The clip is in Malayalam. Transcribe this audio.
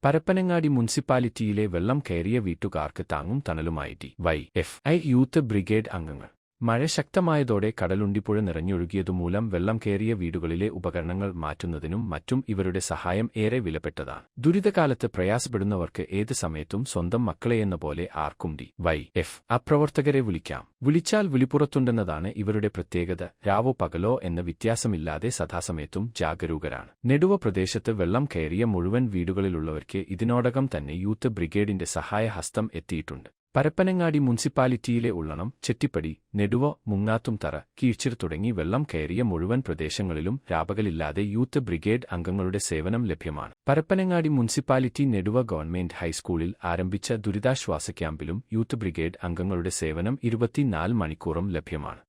പരപ്പനങ്ങാടി മുനിസിപ്പാലിറ്റിയിലെ വെള്ളം കയറിയ വീട്ടുകാർക്ക് താങ്ങും തണലുമായി DYFI യൂത്ത് ബ്രിഗേഡ് അംഗങ്ങൾ. മഴ ശക്തമായതോടെ കടലുണ്ടിപ്പുഴ നിറഞ്ഞൊഴുകിയതുമൂലം വെള്ളം കയറിയ വീടുകളിലെ ഉപകരണങ്ങൾ മാറ്റുന്നതിനും മറ്റും ഇവരുടെ സഹായം ഏറെ വിലപ്പെട്ടതാണ്. ദുരിതകാലത്ത് പ്രയാസപ്പെടുന്നവർക്ക് ഏത് സമയത്തും സ്വന്തം മക്കളെയെന്ന പോലെ ആർക്കും DYFI പ്രവർത്തകരെ വിളിക്കാം. വിളിച്ചാൽ വിളിപ്പുറത്തുണ്ടെന്നതാണ് ഇവരുടെ പ്രത്യേകത. രാവോ പകലോ എന്ന വ്യത്യാസമില്ലാതെ സദാസമയത്തും ജാഗരൂകരാണ്. നെടുവ പ്രദേശത്ത് വെള്ളം കയറിയ മുഴുവൻ വീടുകളിലുള്ളവർക്ക് ഇതിനോടകം തന്നെ യൂത്ത് ബ്രിഗേഡിന്റെ സഹായഹസ്തം എത്തിയിട്ടുണ്ട്. പരപ്പനങ്ങാടി മുനിസിപ്പാലിറ്റിയിലെ ഉള്ളണം, ചെട്ടിപ്പടി, നെടുവ, മുങ്ങാത്തുംതറ, കീഴ്ച്ചിർ തുടങ്ങി വെള്ളം കയറിയ മുഴുവൻ പ്രദേശങ്ങളിലും രാപകലില്ലാതെ യൂത്ത് ബ്രിഗേഡ് അംഗങ്ങളുടെ സേവനം ലഭ്യമാണ്. പരപ്പനങ്ങാടി മുനിസിപ്പാലിറ്റി നെടുവ ഗവൺമെന്റ് ഹൈസ്കൂളിൽ ആരംഭിച്ച ദുരിതാശ്വാസ ക്യാമ്പിലും യൂത്ത് ബ്രിഗേഡ് അംഗങ്ങളുടെ സേവനം 24 മണിക്കൂറും ലഭ്യമാണ്.